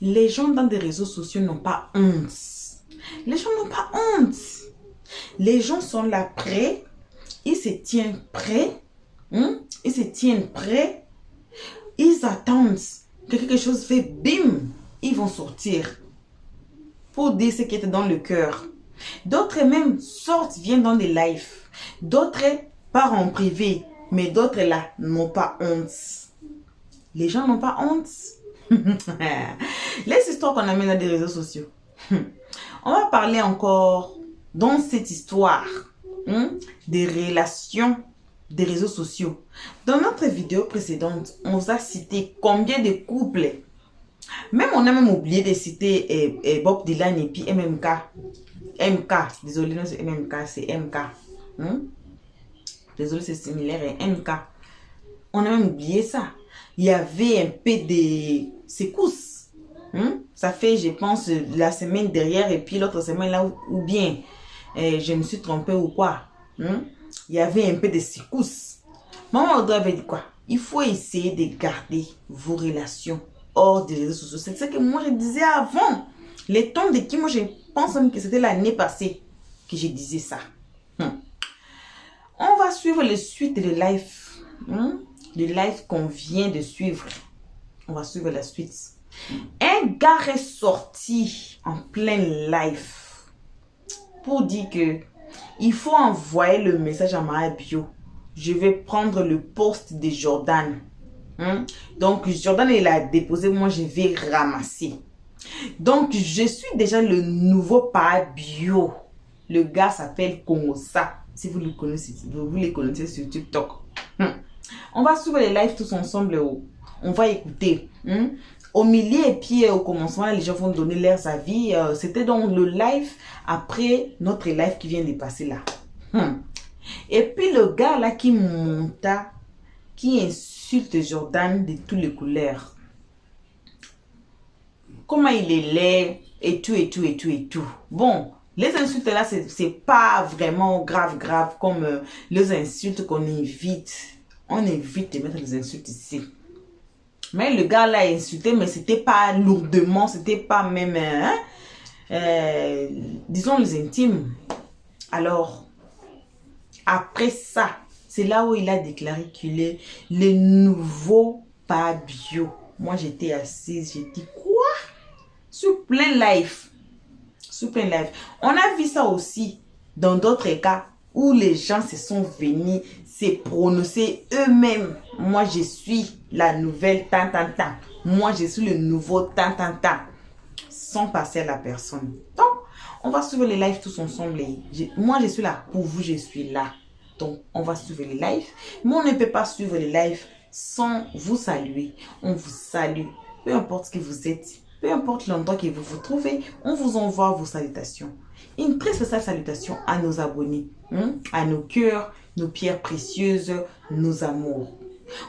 Les gens dans des réseaux sociaux n'ont pas honte. Les gens n'ont pas honte. Les gens sont là prêts. Ils se tiennent prêts. Ils se tiennent prêts. Ils attendent que quelque chose fait bim. Ils vont sortir pour dire ce qui est dans le cœur. D'autres même sortent, viennent dans des lives. D'autres partent en privé. Mais d'autres là n'ont pas honte. Les gens n'ont pas honte. Les histoires qu'on amène dans des réseaux sociaux. On va parler encore dans cette histoire des relations des réseaux sociaux. Dans notre vidéo précédente, on vous a cité combien de couples. Même on a même oublié de citer Bob Dylan et puis MMK. MK, désolé, non c'est MMK, c'est MK. Désolé, c'est similaire à MK. On a même oublié ça. Il y avait un peu de secousses. Ça fait, je pense, la semaine derrière et puis l'autre semaine là, ou bien je me suis trompée ou quoi. Il y avait un peu de secousses. Maman Audrey avait dit quoi? Il faut essayer de garder vos relations hors des réseaux sociaux. C'est ce que moi je disais avant. Les temps de qui moi je pense même que c'était l'année passée que je disais ça. On va suivre les suites de live. Le live qu'on vient de suivre. On va suivre la suite. Un gars est sorti en plein live pour dire que il faut envoyer le message à ma bio. Je vais prendre le poste de Jordan. Donc Jordan il a déposé, moi je vais ramasser. Donc je suis déjà le nouveau par bio. Le gars s'appelle Kongosa. Si vous le connaissez, vous les connaissez sur TikTok. On va suivre les lives tous ensemble. On va écouter. Au milieu et puis au commencement, les gens vont donner leurs avis. C'était donc le live après notre live qui vient de passer là. Et puis le gars là qui monta, qui insulte Jordan de toutes les couleurs. Comment il est laid et tout et tout et tout et tout. Bon, les insultes là, c'est pas vraiment grave comme les insultes qu'on évite. On évite de mettre les insultes ici. Mais le gars là insulté, mais c'était pas lourdement, c'était pas même, disons les intimes. Alors, après ça, c'est là où il a déclaré qu'il est le nouveau Pabio. Moi, j'étais assise, j'ai dit quoi? Sur plein live. Sur plein live. On a vu ça aussi dans d'autres cas où les gens se sont venus se prononcer eux-mêmes. Moi, je suis la nouvelle tant. Moi, je suis le nouveau tant. Sans passer à la personne. Donc, on va suivre les lives tous ensemble. Moi, je suis là. Pour vous, je suis là. Donc, on va suivre les lives. Mais on ne peut pas suivre les lives sans vous saluer. On vous salue. Peu importe ce que vous êtes. Peu importe l'endroit que vous vous trouvez. On vous envoie vos salutations. Une très spéciale salutation à nos abonnés. À nos cœurs, nos pierres précieuses, nos amours.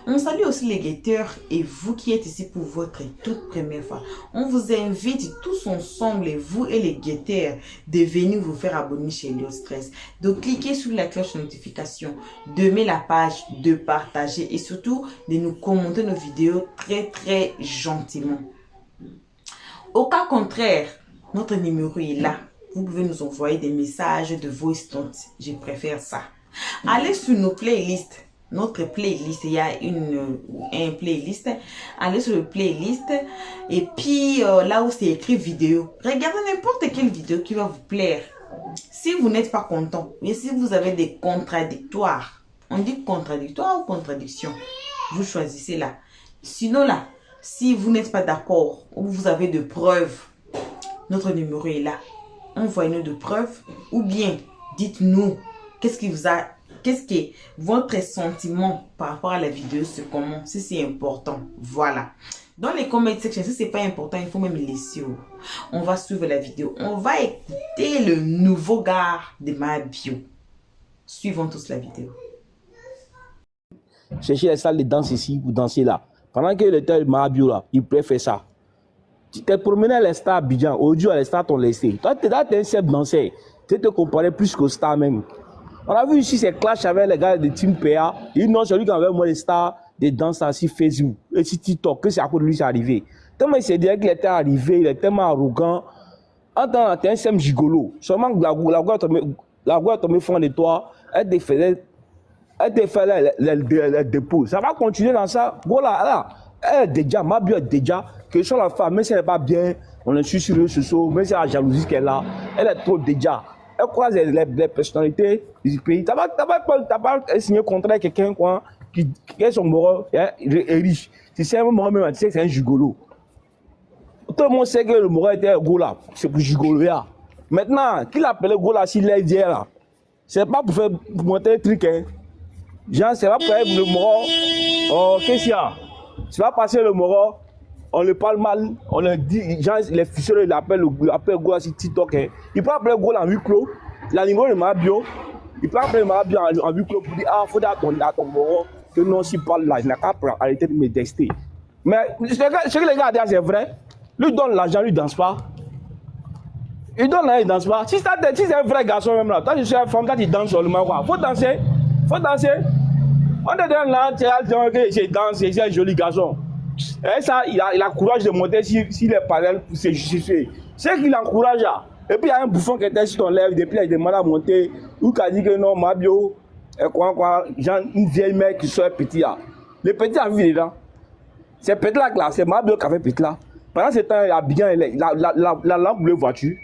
On salue aussi les guetteurs et vous qui êtes ici pour votre toute première fois. On vous invite tous ensemble, vous et les guetteurs, de venir vous faire abonner chez Léo Stress. De cliquer sur la cloche de notification, d'aimer la page, de partager et surtout de nous commenter nos vidéos très gentiment. Au cas contraire, notre numéro est là. Vous pouvez nous envoyer des messages de voice notes. Je préfère ça. Allez sur nos playlists. Notre playlist, il y a un playlist. Allez sur le playlist. Et puis, là où c'est écrit vidéo. Regardez n'importe quelle vidéo qui va vous plaire. Si vous n'êtes pas content, et si vous avez des contradictoires, on dit contradictoire ou contradiction, vous choisissez là. Sinon là, si vous n'êtes pas d'accord ou vous avez de preuves, notre numéro est là. Envoyez-nous de preuves ou bien dites-nous qu'est-ce que votre sentiment par rapport à la vidéo, c'est comment, si c'est important. Voilà. Dans les comment section, si c'est pas important, il faut même laisser. On va suivre la vidéo. On va écouter le nouveau gars de ma bio. Suivons tous la vidéo. Chercher les salles de danse ici ou danser là. Pendant que le tel ma bio là, il préfère ça. Tu t'es promené à l'Estar Abidjan, aujourd'hui à l'Estar t'ont laissé. Toi, tu es un chef danseur. Tu te comparais plus qu'au Star même. On a vu ici ces clashs avec les gars de Team PA. Ils n'ont celui qui avait moi les stars de danse sur Facebook et sur TikTok, que c'est à cause de lui c'est arrivé. Tellement il s'est dit qu'il était arrivé, il est tellement arrogant. En tant que un SM gigolo, seulement la gueule est tombée fond de toi, elle te fait les dépôts. Ça va continuer dans ça. Voilà, là, elle est déjà, ma bio est déjà, que soit la femme, même si elle n'est pas bien, on est sur le socio, même si elle a la jalousie qu'elle a, elle est trop déjà. Elle croise les personnalités du pays. Tu n'as pas signé contre quelqu'un qui est son moral est riche. Tu sais, moi même, tu sais que c'est un gigolo. Tout le monde sait que le moral était Gola, c'est pour gigolo. Maintenant, qui l'appelle Gola s'il est hier là? C'est pas pour faire pour monter le truc, hein. Genre, c'est pas pour faire le moral. Oh, qu'est-ce qu'il y a? Tu vas passer le moral, on le parle mal, on le dit, genre, les fichiers, ils l'appellent Gola sur TikTok, hein. Il peut appeler Gola en huis clos, l'animal de ma bio, il peut appeler ma bio en huis clos pour dire, ah, faut attendre à ton moral, que non, s'il parle là, il n'a qu'à arrêter de me tester. Mais ce que les gars disent, c'est vrai. Lui donne l'argent, lui danse pas. Il donne l'argent, il danse pas. Si c'est un vrai garçon même là, toi je suis une femme, toi tu danses seulement quoi. Faut danser. Faut danser. On te donne là, tu as dit que je danse, c'est un joli garçon. Et ça, il a courage de monter s'il est parallèle pour se justifier. C'est qu'il encourage là. Et puis il y a un bouffon qui était sur ton lèvre, depuis il demande à monter. Ou qui a dit que non, ma bio, genre une vieille mère qui soit petit là. Le petit a vu dedans. C'est petit là, c'est ma bio qui a fait petit là. Pendant ce temps, il y a bien la lampe bleue voiture.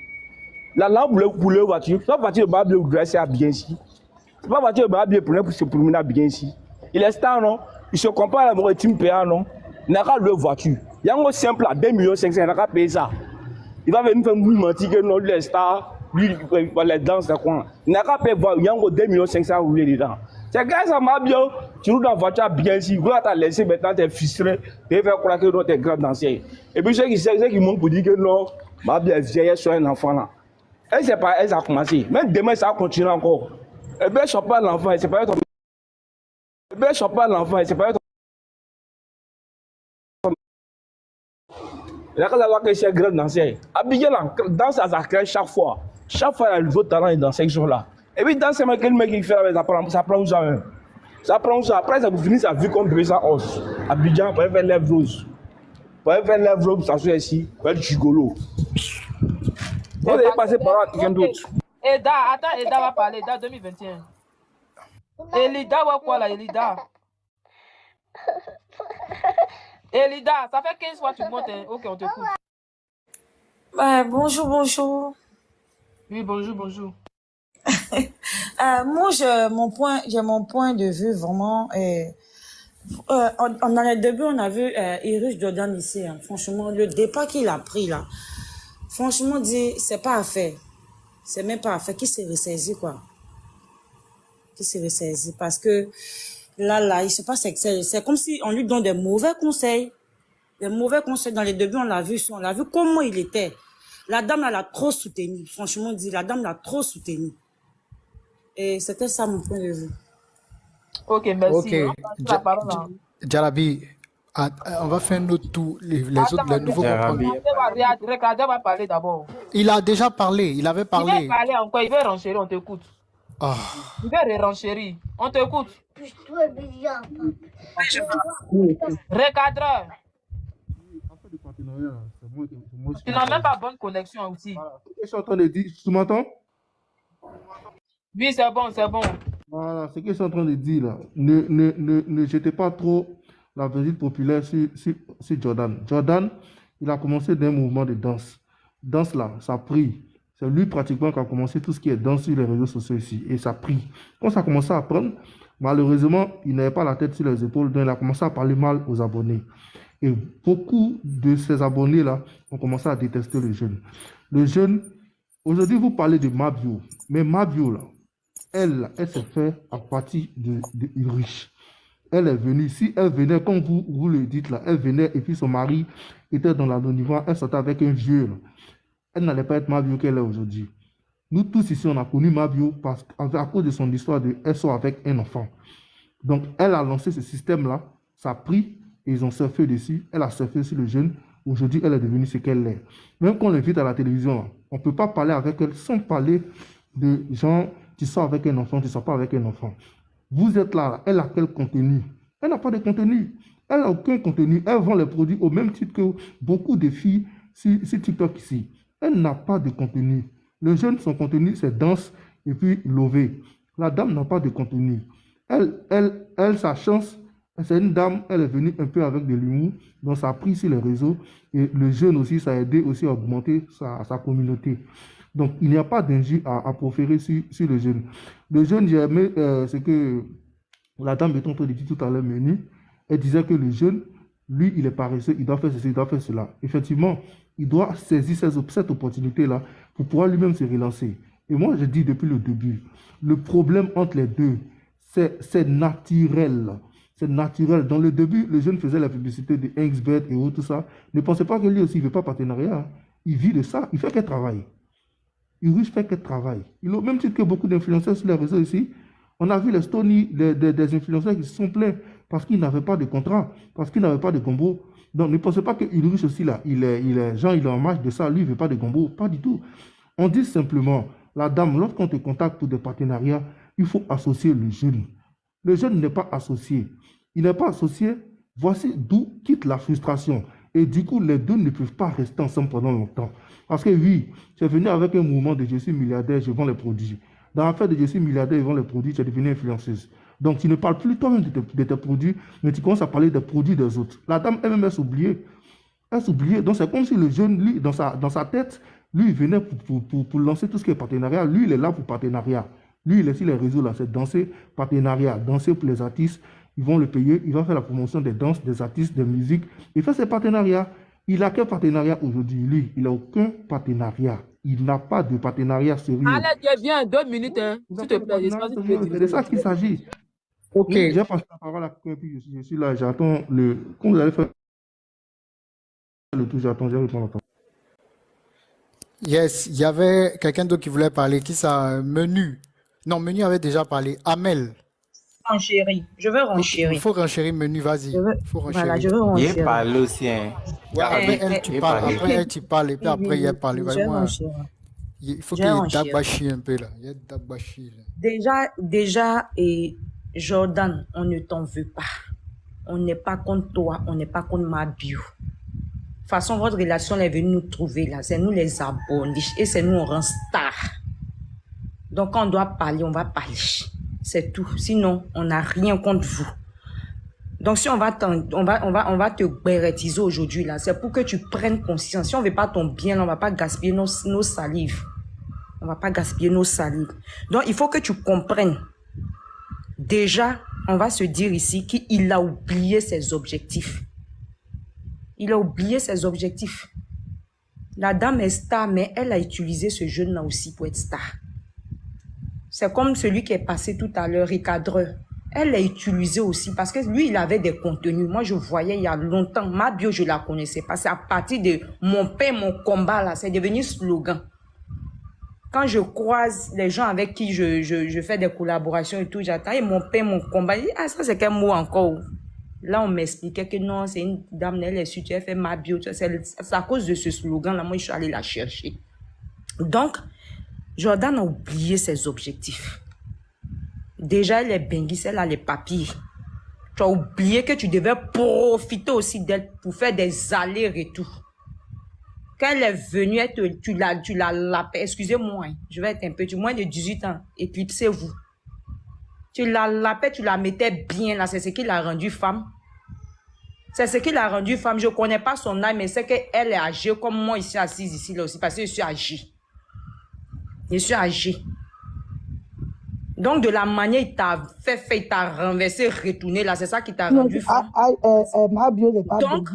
La lampe bleue voiture. C'est pas voiture de ma bleue dressée à bien ici. C'est pas voiture de ma bleue pour se promener à bien ici. Il est star, non? Il se compare à la maritime PA, non? Il n'a qu'à louer voiture. Il y a un simple à 2,5 millions, il n'a qu'à payer ça. Il va venir faire mentir que non, lui est star, lui, il va les danser, quoi. Il n'a qu'à payer, il y a un 2,5 millions rouler dedans. C'est grâce à ma bio, tu roules dans la voiture bien ici, vous t'as laissé maintenant, t'es frustré, tu vas croire que t'es grand danseur. Et puis ceux qui montent pour dire que non, ma bio est vieille sur un enfant là. Elle sait pas, elle a commencé. Même demain, ça va continuer encore. Et bien, je ne pas l'enfant, c'est pas ton. Et bien, je ne pas l'enfant, c'est pas ton. La cause d'avoir que c'est grand danseur. Abidjan danse à sa crèche chaque fois. Chaque fois, il y a le nouveau talent dans ces jours-là. Et puis, dans ce mec, quel mec qui fait ça prend où ça même? Ça prend où ça? Après, ça vous finit sa vie comme bébé sans os. Abidjan, pour faire lèvres roses. Pour faire lèvres roses, ça soit ici, pour être gigolo. On est passé par là, quelqu'un d'autre. Eda, attends, Eda va parler, Eda 2021. Elida, ouais, quoi là, Elida? Elida, ça fait 15 fois que tu montes, hein. Ok, on te coupe. Bonjour, bonjour. Oui, bonjour, bonjour. Moi, j'ai mon point de vue vraiment. Dans les débuts, on a vu Iris Jordan ici. Hein. Franchement, le départ qu'il a pris là, franchement, dit, c'est pas à faire. C'est même pas à faire. Qui s'est ressaisi, quoi? Qui s'est ressaisi? Parce que là, il se passe que c'est comme si on lui donne des mauvais conseils. Des mauvais conseils. Dans les débuts, on l'a vu comment il était. La dame, elle a trop soutenu. Franchement, dit, la dame l'a trop soutenu. Et c'était ça mon point de vue. Ok, merci. Ok, Jarabi, on va faire notre tour, les autres, les nouveaux Jarabi. Regardez, va parler d'abord. Il a déjà parlé, il avait Il parlé. va parler encore, il veut renchérir, on t'écoute. Ah, Il veut renchérir, on t'écoute. Recadreur, tu n'as même pas bonne connexion aussi. Voilà. Ce que je suis en train de dire, tu m'entends? Oui, c'est bon, c'est bon. Voilà, ce que je suis en train de dire là, ne jetez pas trop la visite populaire sur Jordan. Jordan, il a commencé d'un mouvement de danse. Danse là, ça a pris. C'est lui pratiquement qui a commencé tout ce qui est danse sur les réseaux sociaux ici. Et ça a pris. Quand ça a commencé à prendre, malheureusement, il n'avait pas la tête sur les épaules, donc il a commencé à parler mal aux abonnés. Et beaucoup de ces abonnés-là ont commencé à détester le jeune. Le jeune, aujourd'hui, vous parlez de Mabio. Mais Mabio, là, elle s'est fait à partir de riche. Elle est venue. Si elle venait, comme vous le dites là, elle venait et puis son mari était dans l'anonymat, elle sortait avec un vieux. Là. Elle n'allait pas être Mabio qu'elle est aujourd'hui. Nous tous ici, on a connu Mabio à cause de son histoire de elle sort avec un enfant. Donc, elle a lancé ce système-là, ça a pris, et ils ont surfé dessus, elle a surfé sur le jeune. Aujourd'hui, elle est devenue ce qu'elle est. Même quand on l'invite à la télévision, là, on ne peut pas parler avec elle sans parler de gens qui sortent avec un enfant, qui ne sortent pas avec un enfant. Vous êtes là, elle a quel contenu? Elle n'a pas de contenu. Elle n'a aucun contenu. Elle vend les produits au même titre que beaucoup de filles sur TikTok ici. Elle n'a pas de contenu. Le jeune, son contenu, c'est danse et puis lever. La dame n'a pas de contenu. Elle, sa chance, c'est une dame, elle est venue un peu avec de l'humour, donc ça a pris sur les réseaux. Et le jeune aussi, ça a aidé aussi à augmenter sa communauté. Donc, il n'y a pas d'injure à proférer sur le jeune. Le jeune, j'ai aimé ce que la dame est en train de dire tout à l'heure, Menu. Elle disait que le jeune, lui, il est paresseux, il doit faire ceci, il doit faire cela. Effectivement, il doit saisir cette opportunité-là pour pouvoir lui-même se relancer. Et moi, je dis depuis le début, le problème entre les deux, c'est naturel. C'est naturel. Dans le début, le jeune faisait la publicité de Inksbet et tout ça. Ne pensez pas que lui aussi, il ne veut pas partenariat. Il vit de ça. Il fait qu'un travail. Il fait qu'un travail. Il a au même titre que beaucoup d'influenceurs sur les réseaux ici. On a vu les stories des influenceurs qui se sont plaints parce qu'ils n'avaient pas de contrat, parce qu'ils n'avaient pas de gombo. Donc, ne pensez pas que Ulrich aussi, là, il est en marge de ça. Lui, il ne veut pas de gombo. Pas du tout. On dit simplement, la dame, lorsqu'on te contacte pour des partenariats, il faut associer le jeune. Le jeune n'est pas associé. Il n'est pas associé. Voici d'où quitte la frustration. Et du coup, les deux ne peuvent pas rester ensemble pendant longtemps. Parce que oui, tu es venu avec un mouvement de je suis milliardaire, je vends les produits. Dans l'affaire de je suis milliardaire, je vends les produits, tu es devenue influenceuse. Donc, tu ne parles plus toi-même de tes produits, mais tu commences à parler des produits des autres. La dame elle-même, elle s'oubliait. Elle s'oubliait. Donc, c'est comme si le jeune, lui, dans sa tête, lui, il venait pour lancer tout ce qui est partenariat. Lui, il est là pour partenariat. Lui, il est sur les réseaux, là, c'est danser, partenariat, danser pour les artistes. Ils vont le payer, il va faire la promotion des danses, des artistes, des musiques. Il fait ses partenariats. Il n'a qu'un partenariat aujourd'hui. Lui, il n'a aucun partenariat. Il n'a pas de partenariat sérieux. Allez, viens, 2 minutes, hein. S'il te plaît. C'est de ça qu'il s'agit. Ok. J'ai passé la parole à quelqu'un, puis je suis là, j'attends le... Quand vous allez faire le tour, j'attends, j'ai répondu à temps. Yes, il y avait quelqu'un d'autre qui voulait parler. Qui ça? Menu. Non, Menu avait déjà parlé. Amel. Renchérir. Je veux Il renchérir. faut renchérir Menu, vas-y. Voilà, je veux Il renchérir. est parlé aussi, hein. Ouais, après elle, tu parles. Après elle, tu parles. Et puis après, il a parlé. Je veux renchérir. Il faut qu'il y ait Dagbashi un peu là. Il y a Dagbashi là. Déjà, et Jordan, on ne t'en veut pas. On n'est pas contre toi, on n'est pas contre Mabio. De toute façon, votre relation est venue nous trouver là. C'est nous les abonnés et c'est nous on rend star. Donc, quand on doit parler, on va parler. C'est tout. Sinon, on n'a rien contre vous. Donc, si on va te béretiser aujourd'hui là, c'est pour que tu prennes conscience. Si on veut pas ton bien, on va pas gaspiller nos salives. On va pas gaspiller nos salives. Donc, il faut que tu comprennes. Déjà, on va se dire ici qu'il a oublié ses objectifs. Il a oublié ses objectifs. La dame est star, mais elle a utilisé ce jeune-là aussi pour être star. C'est comme celui qui est passé tout à l'heure, recadreur. Elle l'a utilisé aussi parce que lui, il avait des contenus. Moi, je voyais il y a longtemps. Mabio, je la connaissais pas. C'est à partir de mon père, mon combat, là, c'est devenu slogan. Quand je croise les gens avec qui je fais des collaborations et tout, j'attends, et mon père, mon combat, il dit, ah, ça c'est quel mot encore? Là, on m'expliquait que non, c'est une dame, elle est sûre, tu as fait Mabio. C'est à cause de ce slogan-là, moi, je suis allée la chercher. Donc, Jordan a oublié ses objectifs. Déjà, elle est benguisse, elle a les papiers. Tu as oublié que tu devais profiter aussi d'elle pour faire des allers-retours. Quand elle est venue, tu l'as lapé. Excusez-moi, hein, je vais être un peu, moins de 18 ans. Éclipsez-vous. Tu la lapais, tu la mettais bien là. C'est ce qui l'a rendue femme. C'est ce qui l'a rendue femme. Je ne connais pas son âme, mais c'est qu'elle est âgée comme moi ici, assise ici là aussi, parce que je suis âgée. Je suis âgée. Donc, de la manière, il t'a il t'a renversé, retourné là. C'est ça qui t'a rendu femme. Donc,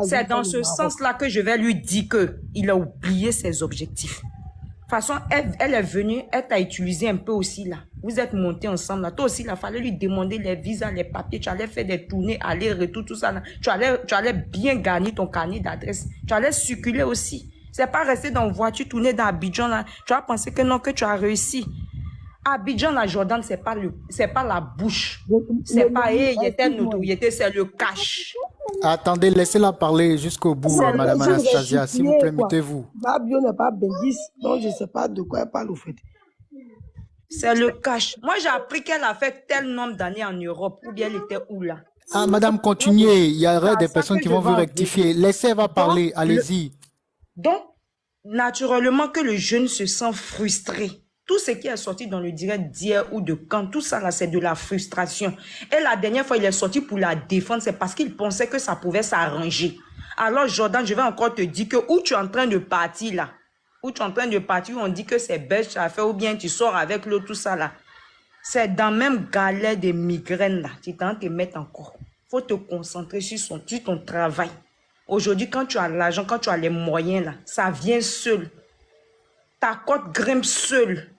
c'est dans ce sens-là que je vais lui dire qu'il a oublié ses objectifs. De toute façon, elle est venue, elle t'a utilisé un peu aussi là. Vous êtes montés ensemble là. Toi aussi, il fallait lui demander les visas, les papiers. Tu allais faire des tournées, aller-retour, tout ça là. Tu allais bien gagner ton carnet d'adresse. Tu allais circuler aussi. C'est pas rester dans une voiture, tourner dans Abidjan là. Tu as pensé que non, que tu as réussi. Abidjan, la Jordan, c'est pas la bouche. C'est pas, il était notoriété, c'est le cash. Attendez, laissez-la parler jusqu'au bout, Madame Anastasia, s'il vous plaît, mettez-vous. Mabio n'est pas benguiste, donc je ne sais pas de quoi elle parle au fait. C'est le cash. Moi, j'ai appris qu'elle a fait tel nombre d'années en Europe, ou bien elle était où là. Ah, madame, continuez. Il y aurait C'est des ça personnes que qui je vont veux vous en rectifier. venir. Laissez, elle va Donc, parler. le, Allez-y. donc, naturellement que le jeune se sent frustré. Tout ce qui est sorti dans le direct d'hier ou de quand, tout ça là, c'est de la frustration. Et la dernière fois, il est sorti pour la défendre, c'est parce qu'il pensait que ça pouvait s'arranger. Alors, Jordan, je vais encore te dire que où tu es en train de partir là, où tu es en train de partir, où on dit que c'est bête à faire, ou bien tu sors avec l'autre, tout ça là. C'est dans la même galère de migraines là. Tu t'en te mettre encore. Il faut te concentrer sur ton travail. Aujourd'hui, quand tu as l'argent, quand tu as les moyens là, ça vient seul. Ta cote grimpe seule.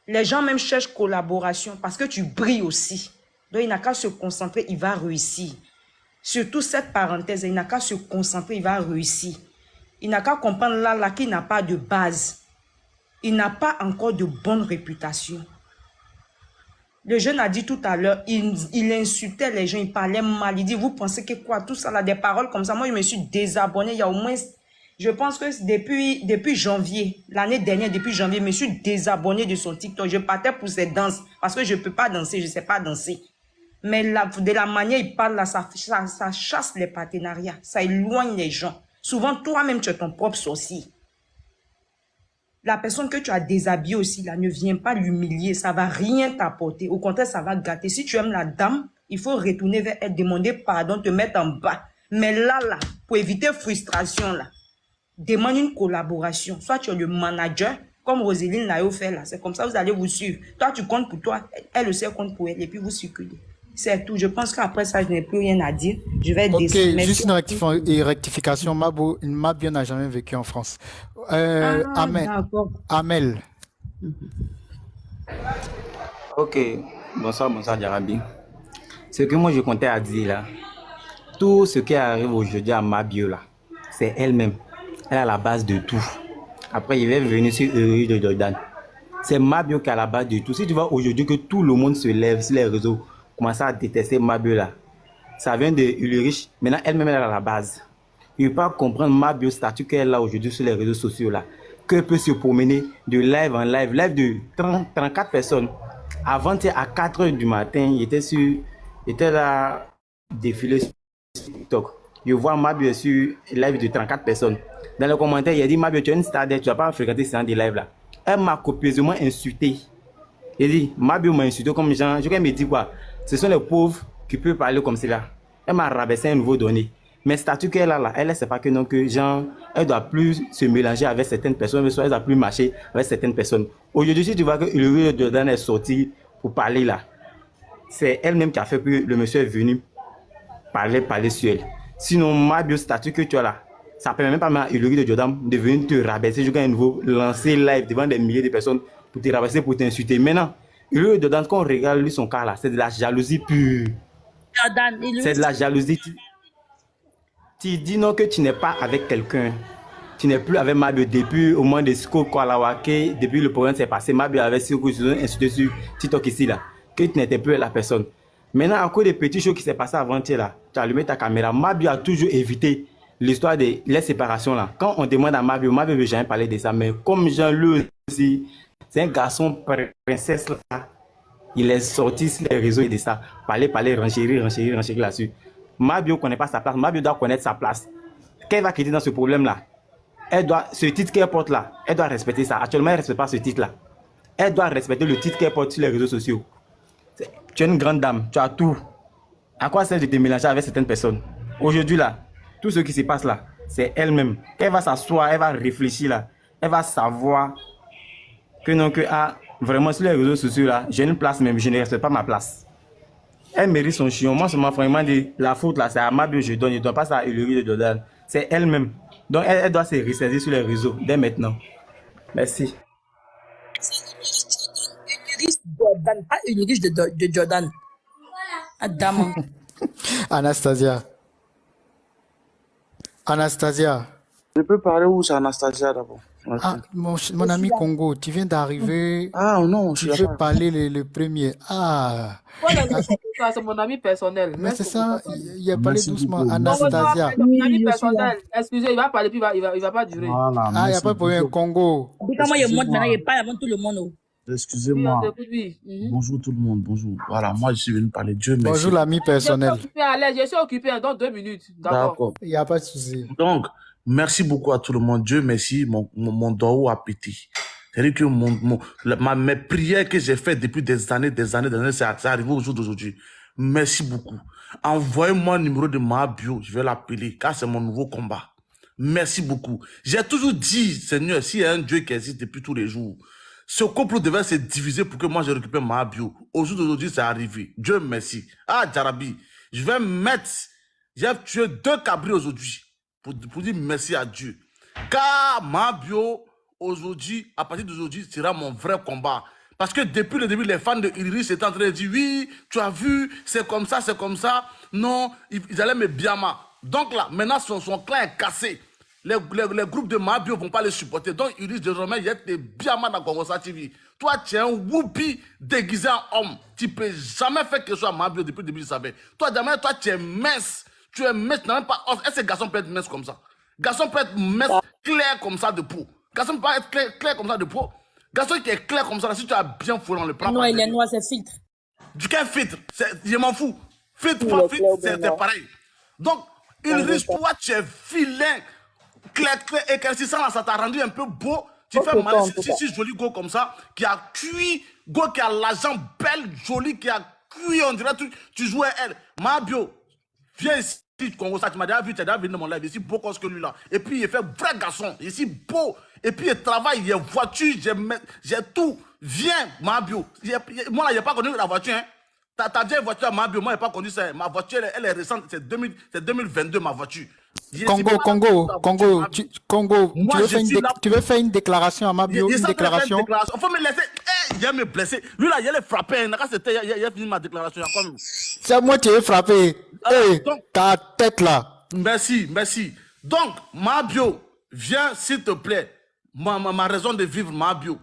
Les gens même cherchent collaboration parce que tu brilles aussi. Donc, il n'a qu'à se concentrer, il va réussir. Surtout cette parenthèse, il n'a qu'à se concentrer, il va réussir. Il n'a qu'à comprendre là qu'il n'a pas de base. Il n'a pas encore de bonne réputation. Le jeune a dit tout à l'heure, il insultait les gens, il parlait mal. Il dit, vous pensez que quoi, tout ça, là, des paroles comme ça. Moi, je me suis désabonné il y a au moins, je pense que depuis janvier, l'année dernière, depuis janvier, je me suis désabonné de son TikTok. Je partais pour ses danses parce que je ne peux pas danser, je ne sais pas danser. Mais de la manière il parle là, ça chasse les partenariats, ça éloigne les gens. Souvent, toi-même, tu es ton propre sorcier. La personne que tu as déshabillée aussi, là, ne viens pas l'humilier. Ça ne va rien t'apporter. Au contraire, ça va gâter. Si tu aimes la dame, il faut retourner vers elle, demander pardon, te mettre en bas. Mais là, pour éviter frustration, là, demande une collaboration. Soit tu es le manager, comme Roseline l'a fait là. C'est comme ça, vous allez vous suivre. Toi, tu comptes pour toi, elle aussi compte pour elle. Et puis, vous circulez. C'est tout. Je pense qu'après ça, je n'ai plus rien à dire. Je vais Ok, descendre. juste une rectification. Mabio n'a jamais vécu en France. D'accord. Amel. Ok, bonsoir Jarabi. Ce que moi je comptais à dire là, tout ce qui arrive aujourd'hui à Mabio là, c'est elle-même. Elle est à la base de tout. Après, il va venir sur Ulrich de Jordan. C'est Mabio qui est à la base de tout. Si tu vois aujourd'hui que tout le monde se lève sur les réseaux, commence à détester Mabio là, ça vient de Ulrich. Maintenant, elle-même elle est à la base. Il ne peut pas comprendre Mabio statut qu'elle a aujourd'hui sur les réseaux sociaux là. Que peut se promener de live en live, live de 34 personnes. Avant, à 4 h du matin, il était là, défilé sur TikTok. Je vois Mabio sur live de 34 personnes. Dans les commentaires, il a dit Mabio, tu es une star, tu ne vas pas fréquenter ces des lives là. Elle m'a copieusement insulté. Il dit Mabio m'a insulté comme gens. Je me dis quoi? Ce sont les pauvres qui peuvent parler comme cela. Elle m'a rabaissé un nouveau donné. Mais statut qu'elle a là, elle ne sait pas que non, que genre, elle ne doit plus se mélanger avec certaines personnes, mais soit elle ne doit plus marcher avec certaines personnes. Aujourd'hui, si tu vois que Ulrich Jordan est sorti pour parler là, c'est elle-même qui a fait que le monsieur est venu parler sur elle. Sinon, Mabio statut que tu as là, ça ne permet même pas à Ulrich Jordan de venir te rabaisser jusqu'à un nouveau lancer live devant des milliers de personnes pour te rabaisser, pour t'insulter. Maintenant, Ulrich Jordan, quand on regarde lui son cas là, c'est de la jalousie pure. C'est de la jalousie. Tu dis non que tu n'es pas avec quelqu'un. Tu n'es plus avec Mabio depuis au moins de Siko Kwalawake, depuis le problème s'est passé. Mabio avait Siko insulté sur TikTok ici là, que tu n'étais plus la personne. Maintenant, à cause des petits choses qui s'est passé avant-hier là, tu as allumé ta caméra. Mabio a toujours évité l'histoire de les séparations là. Quand on demande à Mabio, Mabio ne veut jamais parler de ça. Mais comme Jean-Louis aussi, c'est un garçon princesse là, il est sorti sur les réseaux et de ça. Parler, renchérir là-dessus. Mabio ne connaît pas sa place. Mabio doit connaître sa place. Qu'elle va quitter dans ce problème-là, ce titre qu'elle porte là, elle doit respecter ça. Actuellement, elle ne respecte pas ce titre-là. Elle doit respecter le titre qu'elle porte sur les réseaux sociaux. Tu es une grande dame, tu as tout. À quoi sert de te mélanger avec certaines personnes? Aujourd'hui là, tout ce qui se passe là, c'est elle-même. Elle va s'asseoir, elle va réfléchir là. Elle va savoir que non, que vraiment sur les réseaux sociaux là, j'ai une place même, je ne respecte pas ma place. Elle mérite son chion. Moi, c'est vraiment dit la faute là, c'est à Mabio, je donne pas ça à Ulrich de Jordan. C'est elle-même. Donc, elle doit se ressaisir sur les réseaux dès maintenant. Merci. Ulrich Jordan, pas Ulrich de Jordan. Adam. Anastasia. Je peux parler où c'est Anastasia d'abord? Ah, mon ami Congo, tu viens d'arriver. Ah non, tu veux parler le premier. Ah. C'est mon ami personnel. Mais c'est ça, il a parlé doucement. Anastasia. Mon ami personnel. Excusez, il va parler, puis il va pas durer. Voilà, il n'y a pas de problème. Congo. Comment il monte maintenant, il parle avant tout le monde. Oui, on Excusez-moi. t'écoute, oui. Bonjour tout le monde, bonjour. Voilà, moi je suis venu parler. Dieu Bonjour merci. l'ami Je suis personnel. occupé à l'aise, je suis occupé dans 2 minutes. D'accord. D'accord. Il n'y a pas de souci. Donc, merci beaucoup à tout le monde. Dieu merci, mon dos a pété. C'est-à-dire que mes prières que j'ai faites depuis des années, c'est arrivé au jour d'aujourd'hui. Merci beaucoup. Envoyez-moi le numéro de ma bio, je vais l'appeler, car c'est mon nouveau combat. Merci beaucoup. J'ai toujours dit, Seigneur, s'il y a un Dieu qui existe depuis tous les jours, ce couple devait se diviser pour que moi je récupère ma bio. Au jour d'aujourd'hui, c'est arrivé. Dieu merci. Ah, Jarabi, je vais mettre, j'ai tué 2 cabris aujourd'hui pour dire merci à Dieu. Car ma bio, aujourd'hui, à partir d'aujourd'hui, sera mon vrai combat. Parce que depuis le début, les fans de Iris étaient en train de dire, oui, tu as vu, c'est comme ça, c'est comme ça. Non, ils allaient me biama. Donc là, maintenant, son clan est cassé. Les groupes de Mabio ne vont pas les supporter. Donc, Iris, désormais, il y a des biamas dans Congosa TV. Toi, tu es un whoopi déguisé en homme. Tu ne peux jamais faire quelque chose à Mabio depuis le début, tu savais. Toi, jamais, toi, tu es mince. Tu es mince, tu n'as même pas. Est-ce que garçon peut être mince comme ça? Garçon peut être mince, clair comme ça de peau. Garçon peut être clair comme ça de peau. Garçon qui est clair comme ça, là, si tu as bien fourré, on le prend. Non, il est noir, c'est filtre. Du quel filtre? Je m'en fous. Filtre, pas filtre, c'est pareil. Donc, Iris, toi, tu es vilain. Clair, éclaircissant, là, ça t'a rendu un peu beau. Tu fais mal, si joli go comme ça, qui a cuit, go qui a la jambe belle, jolie, qui a cuit, on dirait, tu jouais elle. Mabio, viens ici, Congo, ça, tu m'as déjà vu, tu as déjà vu dans mon live, ici, beau comme que lui là. Et puis, il fait vrai garçon, ici, beau. Et puis, il travaille, il y a voiture, j'ai tout. Viens, Mabio. Moi, là, il n'y a pas connu la voiture, hein. T'as déjà une voiture à Mabio, moi, je n'ai pas connu ça. Ma voiture, elle est récente, c'est 2022, ma voiture. Congo, tu veux faire une déclaration à Mabio, une déclaration. Il faut me laisser. Il vient me blesser. Lui là, il allait frapper. Il a fini ma déclaration. C'est moi qui ai frappé. Ta tête là. Merci. Donc, Mabio, viens s'il te plaît. Ma raison de vivre, Mabio.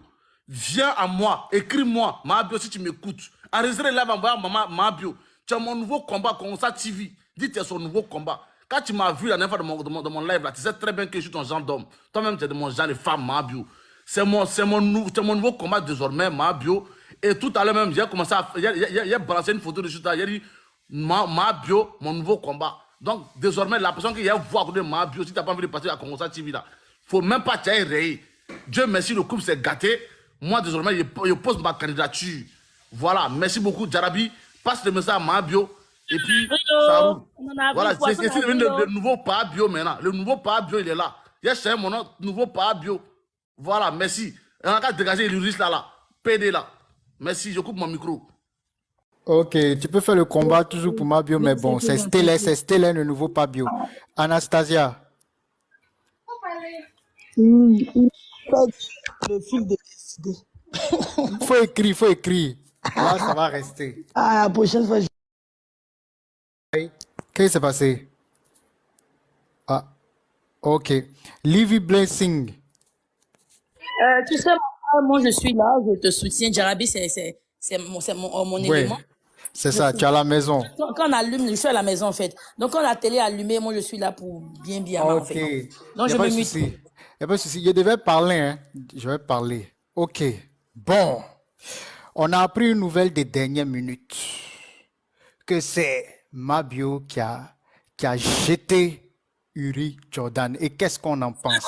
Viens à moi, écris-moi, Mabio, si tu m'écoutes. Enregistrez live, envoie à Mabio. Tu as mon nouveau combat, Congosa TV. Dis que c'est son nouveau combat. Quand tu m'as vu la dernière fois dans mon live, là, tu sais très bien que je suis ton genre d'homme. Toi-même, tu es de mon genre de femme, Mabio. C'est mon nouveau combat désormais, Mabio. Et tout à l'heure même, j'ai commencé à. J'ai balancé une photo de chute là. J'ai dit, Mabio, mon nouveau combat. Donc, désormais, la personne qui a vu à côté de Mabio, si tu n'as pas envie de passer à Congosa TV, là, il ne faut même pas t'y rayer. Dieu merci, le couple s'est gâté. Moi, désormais, je pose ma candidature. Voilà, merci beaucoup, Jarabi. Passe le message à Mabio. Et puis, ça roule. Voilà, c'est le nouveau Pabio maintenant. Le nouveau Pabio, il est là. J'ai cherché mon nom, nouveau Pabio. Voilà, merci. Et on a qu'à dégager l'Iris là. PD là. Merci, je coupe mon micro. Ok, tu peux faire le combat toujours pour Mabio, mais bon, c'est Stélé, le nouveau Pabio. Anastasia. Le fil de décider. Faut écrire. Là, ça va rester. Ah, la prochaine fois, Qu'est-ce qui s'est passé? Ah, ok. Livy Blessing. tu sais, moi, je suis là, je te soutiens. Jarabi, c'est mon élément. C'est ça, tu es à la maison. Quand on allume, je suis à la maison, en fait. Donc, quand la télé est allumée, moi, je suis là pour bien, en fait. Donc, je me mute. Il n'y a pas de souci. Je devais parler, hein. Je vais parler. Ok. Bon. On a appris une nouvelle des dernières minutes. Que c'est Mabio qui a jeté Uri Jordan. Et qu'est-ce qu'on en pense?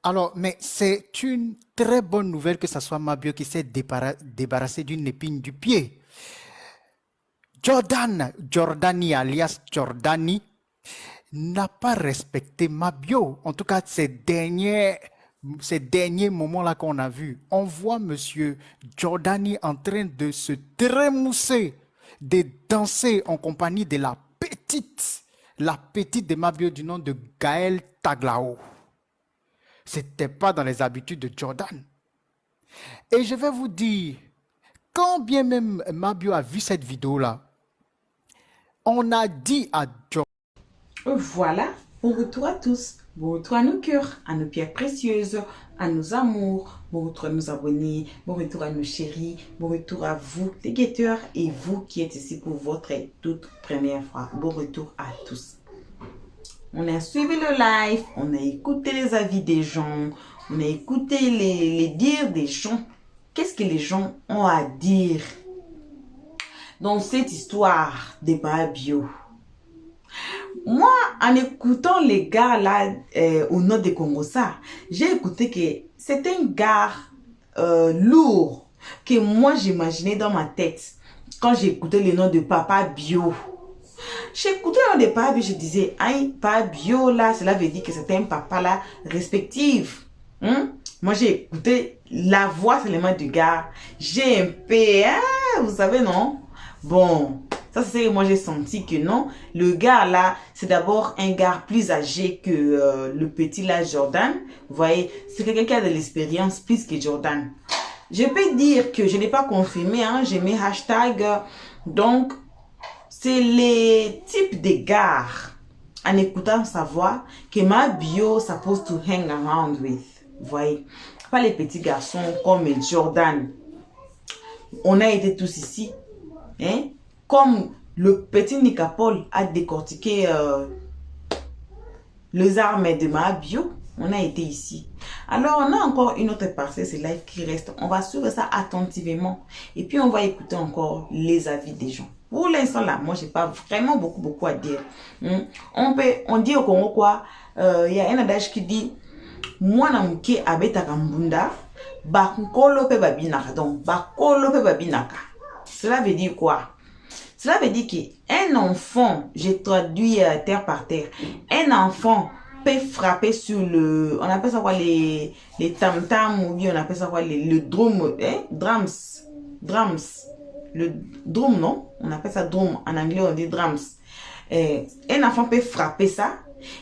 Alors, mais c'est une très bonne nouvelle que ce soit Mabio qui s'est débarrassé d'une épine du pied. Jordani alias Jordani n'a pas respecté Mabio. En tout cas, ces derniers moments-là qu'on a vus, on voit Monsieur Jordani en train de se trémousser, de danser en compagnie de la petite de Mabio du nom de Gaël Taglao. C'était pas dans les habitudes de Jordan. Et je vais vous dire, quand bien même Mabio a vu cette vidéo-là, on a dit à Jordan. Voilà, bon retour à tous, bon retour à nos cœurs, à nos pierres précieuses, à nos amours, bon retour à nos abonnés, bon retour à nos chéris, bon retour à vous les guetteurs et vous qui êtes ici pour votre toute première fois. Bon retour à tous. On a suivi le live, on a écouté les avis des gens, on a écouté les dires des gens. qu'est-ce que les gens ont à dire dans cette histoire de Mabio? Moi, en écoutant les gars là au nord de Congossa, j'ai écouté que c'est un gars lourd que moi j'imaginais dans ma tête quand j'écoutais le nom de Papa Bio. J'écoutais le nom de Papa Bio, je disais, aïe, Papa Bio là, cela veut dire que c'était un papa là respectif. Moi j'ai écouté la voix seulement du gars. J'ai un peu, vous savez non? Bon, ça c'est moi j'ai senti que non. Le gars là, c'est d'abord un gars plus âgé que le petit là Jordan. Vous voyez, c'est quelqu'un qui a de l'expérience plus que Jordan. Je peux dire que je n'ai pas confirmé, hein, j'ai mis hashtag. Donc, c'est les types de gars, en écoutant sa voix, que Mabio supposed to hang around with. Vous voyez, pas les petits garçons comme Jordan. On a été tous ici. Hein? Comme le petit Nicapol a décortiqué les armes de Mabio, on a été ici. Alors, on a encore une autre partie de ce live qui reste. On va suivre ça attentivement. Et puis, on va écouter encore les avis des gens. Pour l'instant, là, moi, j'ai pas vraiment beaucoup à dire. On dit au Congo quoi? Il y a un adage qui dit, moi, namuke abeta kambunda, bakolo pe babinaka. Donc, bakolo pe babinaka. Cela veut dire quoi? Cela veut dire qu'un enfant, j'ai traduit terre par terre, un enfant peut frapper sur le, on appelle ça quoi, les tam-tam, ou bien on appelle ça quoi, le drum, drums, le drum, non? On appelle ça drum, en anglais on dit drums. Un enfant peut frapper ça,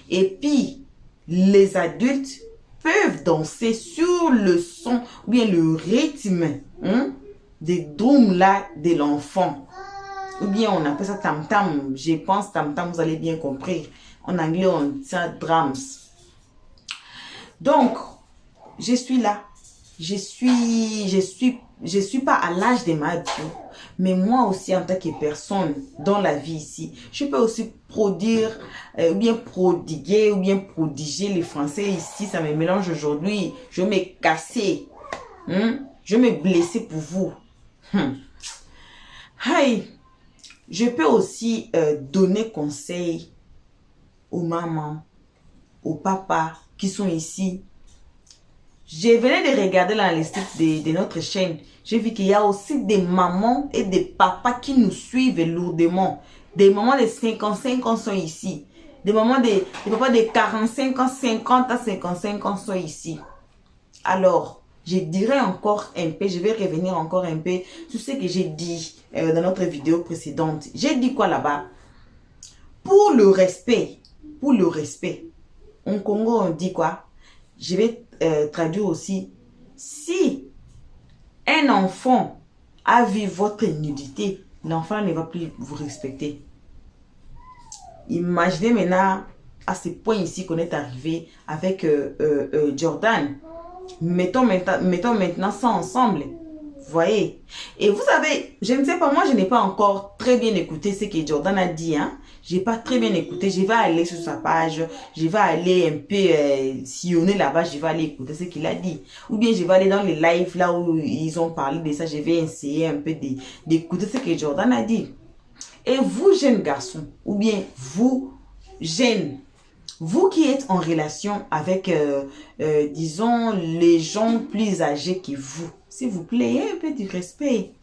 et puis les adultes peuvent danser sur le son, ou bien le rythme, des drums là de l'enfant. Ou bien on appelle ça tam-tam. Je pense tam-tam, vous allez bien comprendre. En anglais, on dit ça drums. Donc, je suis là. Je suis pas à l'âge de Mabio. Mais moi aussi, en tant que personne dans la vie ici, je peux aussi produire, ou bien prodiguer, ou bien prodiger les Français ici. Ça me mélange aujourd'hui. Je vais me casser. Je vais me blesser pour vous. Hey, je peux aussi donner conseil aux mamans, aux papas qui sont ici. Je venais de regarder la liste de notre chaîne. J'ai vu qu'il y a aussi des mamans et des papas qui nous suivent lourdement. Des mamans de 55 ans sont ici. Des mamans des papas de 45 ans, 50 à 55 ans sont ici. Alors, je dirais encore un peu, je vais revenir encore un peu sur ce que j'ai dit dans notre vidéo précédente. J'ai dit quoi là-bas? Pour le respect, en Congo on dit quoi? Je vais traduire aussi. Si un enfant a vu votre nudité, l'enfant ne va plus vous respecter. Imaginez maintenant à ce point ici qu'on est arrivé avec Jordan. Mettons maintenant ça ensemble. Vous voyez? Et vous savez, je ne sais pas, moi je n'ai pas encore très bien écouté ce que Jordan a dit. Je n'ai pas très bien écouté. Je vais aller sur sa page. Je vais aller un peu sillonner là-bas. Je vais aller écouter ce qu'il a dit. Ou bien je vais aller dans les lives là où ils ont parlé de ça. Je vais essayer un peu d'écouter ce que Jordan a dit. Et vous, jeunes garçons, ou bien vous, jeunes, vous qui êtes en relation avec, disons, les gens plus âgés que vous, s'il vous plaît, ayez un peu du respect.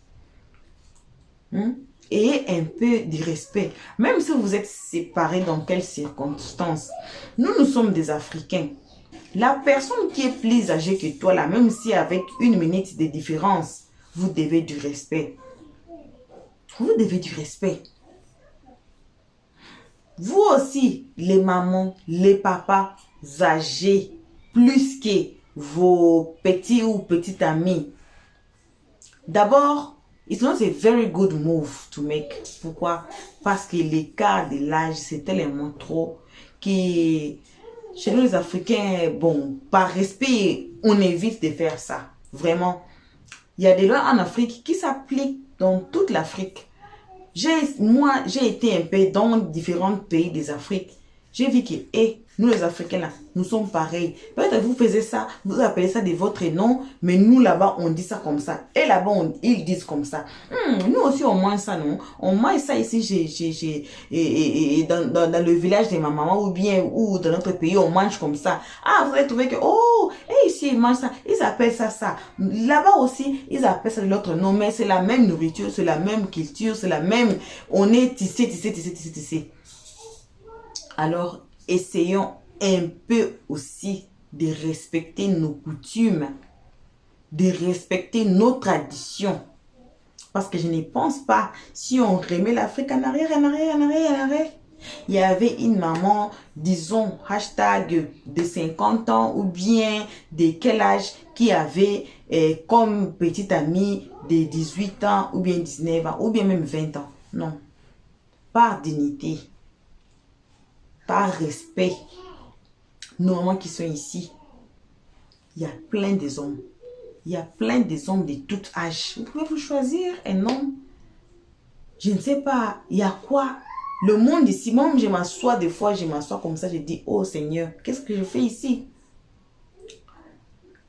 Ayez un peu du respect. Même si vous êtes séparés dans quelles circonstances. Nous sommes des Africains. La personne qui est plus âgée que toi, là, même si avec 1 minute de différence, vous devez du respect. Vous devez du respect. Vous aussi, les mamans, les papas âgés, plus que vos petits ou petites amies. D'abord, it's not a very good move to make. Pourquoi? Parce que l'écart de l'âge, c'est tellement trop que chez nous les Africains, bon, par respect, on évite de faire ça. Vraiment. Il y a des lois en Afrique qui s'appliquent dans toute l'Afrique. Moi, j'ai été un peu dans différents pays des Afriques. J'ai vu que, nous les Africains là, nous sommes pareils. Peut-être vous faisiez ça, vous appelez ça de votre nom, mais nous là-bas, on dit ça comme ça. Et là-bas, ils disent comme ça. Nous aussi, on mange ça, non? On mange ça ici, dans le village de ma maman, ou dans notre pays, on mange comme ça. Ah, vous allez trouver que, ici, ils mangent ça. Ils appellent ça, ça. Là-bas aussi, ils appellent ça de l'autre nom, mais c'est la même nourriture, c'est la même culture, c'est la même... On est tissé. Alors, essayons un peu aussi de respecter nos coutumes, de respecter nos traditions. Parce que je ne pense pas, si on remet l'Afrique en arrière. Il y avait une maman, disons, hashtag de 50 ans ou bien de quel âge qui avait comme petite amie de 18 ans ou bien 19 ans ou bien même 20 ans. Non. Par dignité. Par respect, nos mamans qui sont ici, il y a plein des hommes. Il y a plein des hommes de tout âge. Vous pouvez vous choisir un homme. Je ne sais pas, il y a quoi? Le monde ici, moi, je m'assois des fois, je m'assois comme ça, je dis, oh Seigneur, qu'est-ce que je fais ici?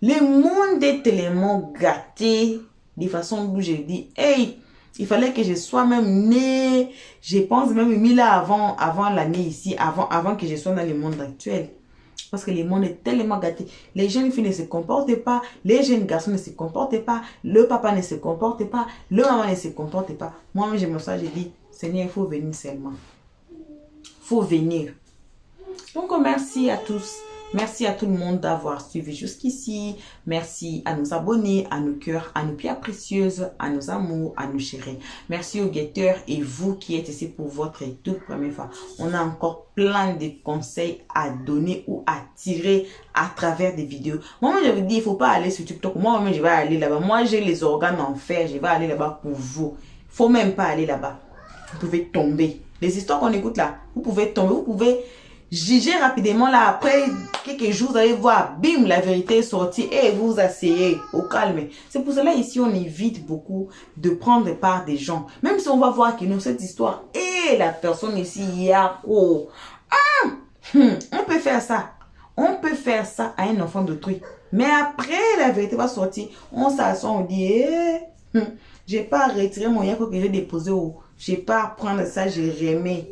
Le monde est tellement gâté de façon où je dis, hey, il fallait que je sois même née, je pense même 1000 ans avant l'année ici, avant que je sois dans le monde actuel. Parce que le monde est tellement gâté. Les jeunes filles ne se comportent pas, les jeunes garçons ne se comportent pas, le papa ne se comporte pas, le maman ne se comporte pas. Moi-même, je me sens, je dis, Seigneur, il faut venir seulement. Il faut venir. Donc, merci à tous. Merci à tout le monde d'avoir suivi jusqu'ici. Merci à nos abonnés, à nos cœurs, à nos pierres précieuses, à nos amours, à nos chéris. Merci aux guetteurs et vous qui êtes ici pour votre toute première fois. On a encore plein de conseils à donner ou à tirer à travers des vidéos. Moi, je vous dis, il ne faut pas aller sur TikTok. Moi, je vais aller là-bas. Moi, j'ai les organes en fer. Je vais aller là-bas pour vous. Il ne faut même pas aller là-bas. Vous pouvez tomber. Les histoires qu'on écoute là, vous pouvez tomber. Vous pouvez... juger rapidement là, après quelques jours, vous allez voir, bim, la vérité est sortie et vous vous asseyez au calme. C'est pour cela ici, on évite beaucoup de prendre part des gens. Même si on va voir que nous, cette histoire, la personne ici, on peut faire ça. On peut faire ça à un enfant d'autrui. Mais après, la vérité va sortir. On s'assoit, on dit, j'ai pas retiré mon yako que j'ai déposé. J'ai pas prendre ça, j'ai remis.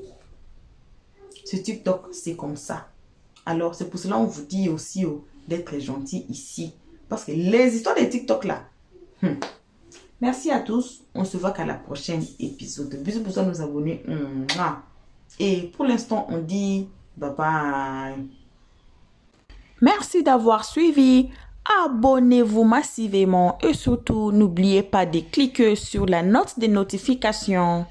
Ce TikTok, c'est comme ça. Alors, c'est pour cela qu'on vous dit aussi d'être gentil ici. Parce que les histoires de TikTok là. Merci à tous. On se voit qu'à la prochaine épisode. Bisous pour ça, nous abonner. Et pour l'instant, on dit bye bye. Merci d'avoir suivi. Abonnez-vous massivement et surtout, n'oubliez pas de cliquer sur la note de notification.